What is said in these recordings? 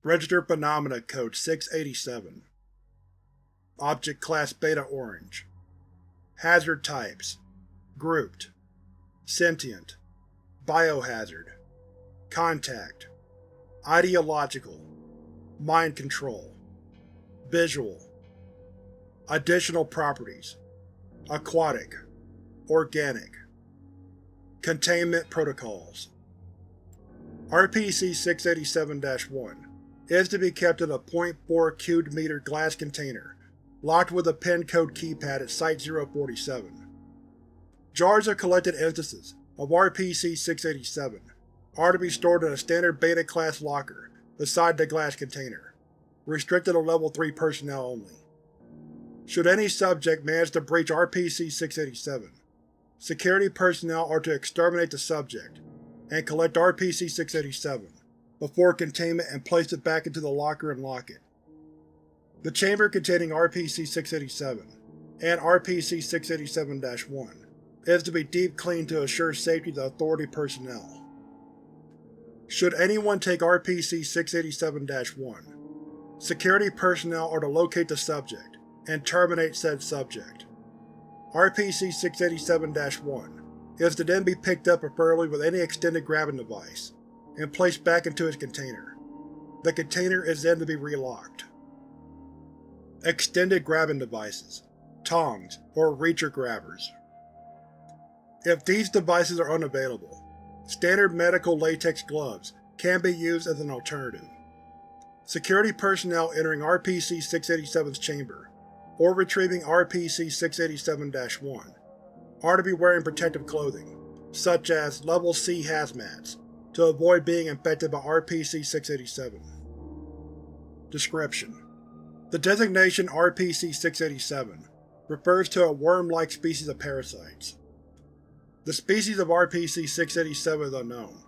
Registered Phenomena Code 687. Object Class Beta Orange. Hazard Types: Grouped, Sentient, Biohazard, Contact, Ideological, Mind Control, Visual. Additional Properties: Aquatic, Organic. Containment Protocols. RPC-687-1 is to be kept in a .4 cubic meter glass container, locked with a pin code keypad at Site-047. Jars of collected instances of RPC-687 are to be stored in a standard Beta-class locker beside the glass container, restricted to Level 3 personnel only. Should any subject manage to breach RPC-687, security personnel are to exterminate the subject and collect RPC-687 before containment and place it back into the locker and lock it. The chamber containing RPC-687 and RPC-687-1 is to be deep cleaned to assure safety to Authority personnel. Should anyone take RPC-687-1, security personnel are to locate the subject and terminate said subject. RPC-687-1 is to then be picked up preferably with any extended grabbing device and placed back into its container. The container is then to be relocked. Extended grabbing devices, tongs, or reacher grabbers. If these devices are unavailable, standard medical latex gloves can be used as an alternative. Security personnel entering RPC-687's chamber or retrieving RPC-687-1 are to be wearing protective clothing, such as Level C hazmats, to avoid being infected by RPC-687. Description: the designation RPC-687 refers to a worm-like species of parasites. The species of RPC-687 is unknown,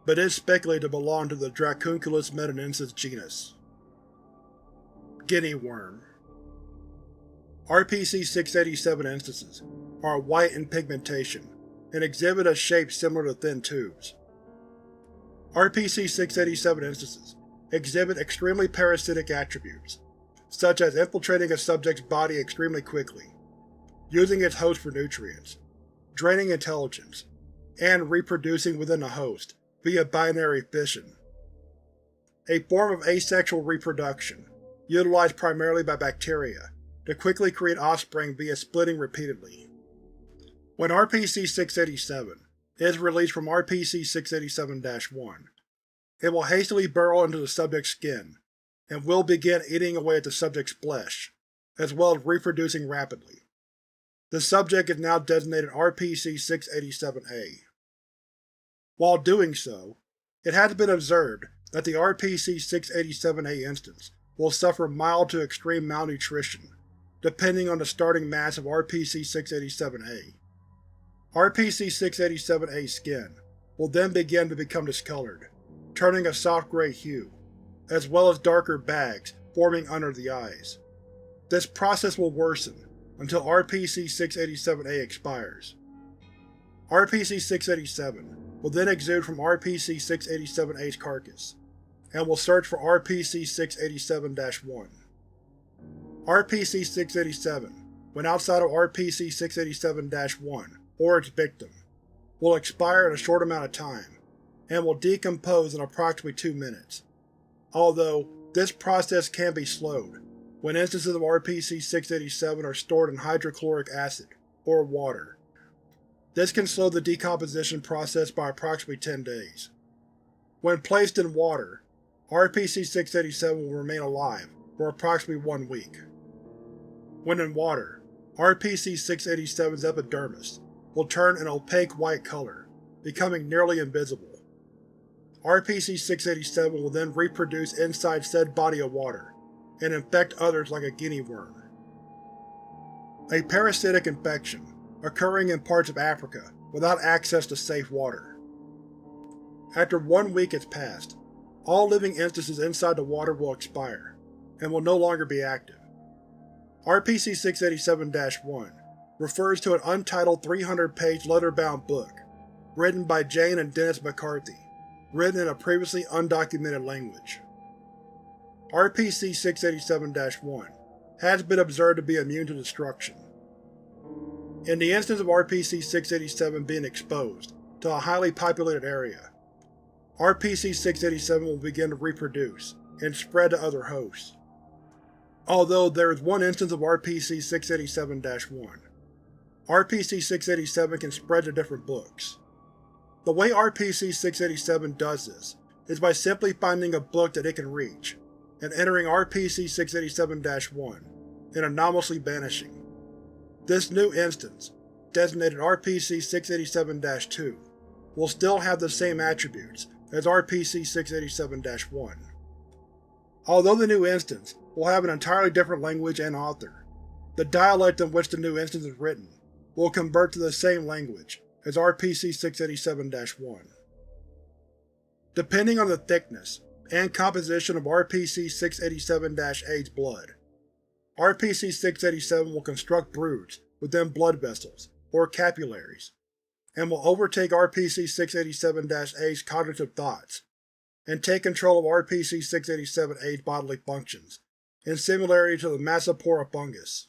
but is speculated to belong to the Dracunculus metanensis genus. Guinea worm. RPC-687 instances are white in pigmentation and exhibit a shape similar to thin tubes. RPC-687 instances exhibit extremely parasitic attributes, such as infiltrating a subject's body extremely quickly, using its host for nutrients, draining intelligence, and reproducing within the host via binary fission. A form of asexual reproduction, utilized primarily by bacteria to quickly create offspring via splitting repeatedly. When RPC-687 is released from RPC-687-1, it will hastily burrow into the subject's skin and will begin eating away at the subject's flesh, as well as reproducing rapidly. The subject is now designated RPC-687-A. While doing so, it has been observed that the RPC-687-A instance will suffer mild to extreme malnutrition, depending on the starting mass of RPC-687-A. RPC-687-A's skin will then begin to become discolored, turning a soft gray hue, as well as darker bags forming under the eyes. This process will worsen until RPC-687-A expires. RPC-687 will then exude from RPC-687-A's carcass, and will search for RPC-687-1. RPC-687, when outside of RPC-687-1 or its victim, will expire in a short amount of time, and will decompose in approximately 2 minutes, although this process can be slowed when instances of RPC-687 are stored in hydrochloric acid, or water. This can slow the decomposition process by approximately 10 days. When placed in water, RPC-687 will remain alive for approximately 1 week. When in water, RPC-687's epidermis will turn an opaque white color, becoming nearly invisible. RPC-687 will then reproduce inside said body of water, and infect others like a guinea worm. A parasitic infection occurring in parts of Africa without access to safe water. After 1 week has passed, all living instances inside the water will expire, and will no longer be active. RPC-687-1 refers to an untitled 300-page leather-bound book, written by Jane and Dennis McCarthy, written in a previously undocumented language. RPC-687-1 has been observed to be immune to destruction. In the instance of RPC-687 being exposed to a highly populated area, RPC-687 will begin to reproduce and spread to other hosts. Although there is one instance of RPC-687-1, RPC-687 can spread to different books. The way RPC-687 does this is by simply finding a book that it can reach, and entering RPC-687-1 and anomalously banishing. This new instance, designated RPC-687-2, will still have the same attributes as RPC-687-1. Although the new instance will have an entirely different language and author, the dialect in which the new instance is written will convert to the same language as RPC-687-1. Depending on the thickness and composition of RPC-687-8's blood, RPC-687 will construct broods within blood vessels, or capillaries, and will overtake RPC-687-8's cognitive thoughts, and take control of RPC-687-8's bodily functions, in similarity to the Massapora fungus,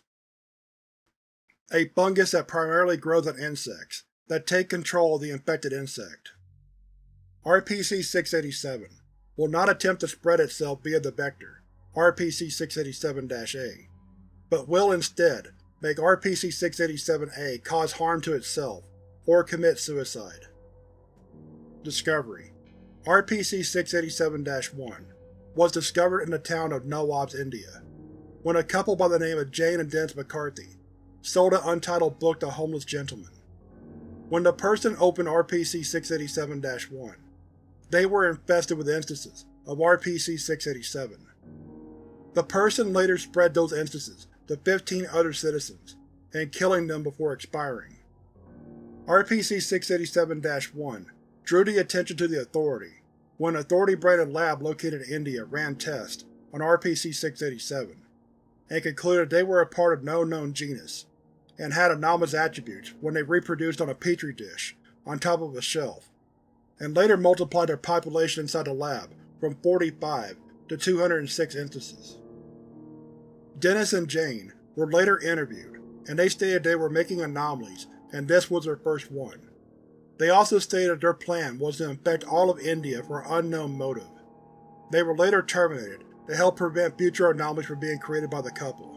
a fungus that primarily grows on insects that take control of the infected insect. RPC-687 will not attempt to spread itself via the vector, RPC-687-A, but will instead make RPC-687-A cause harm to itself or commit suicide. Discovery: RPC-687-1 was discovered in the town of Nawabs, India, when a couple by the name of Jane and Dennis McCarthy sold an untitled book to homeless gentlemen. When the person opened RPC-687-1, they were infested with instances of RPC-687. The person later spread those instances to 15 other citizens, and killing them before expiring. RPC-687-1 drew the attention to the Authority when an Authority-branded lab located in India ran tests on RPC-687, and concluded they were a part of no known genus, and had anomalous attributes when they reproduced on a petri dish on top of a shelf, and later multiplied their population inside the lab from 45 to 206 instances. Dennis and Jane were later interviewed, and they stated they were making anomalies and this was their first one. They also stated their plan was to infect all of India for an unknown motive. They were later terminated to help prevent future anomalies from being created by the couple.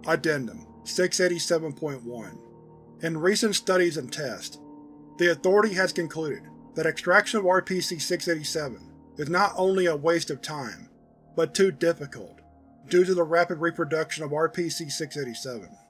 Addendum 687.1 In recent studies and tests, the Authority has concluded that extraction of RPC-687 is not only a waste of time, but too difficult, due to the rapid reproduction of RPC-687.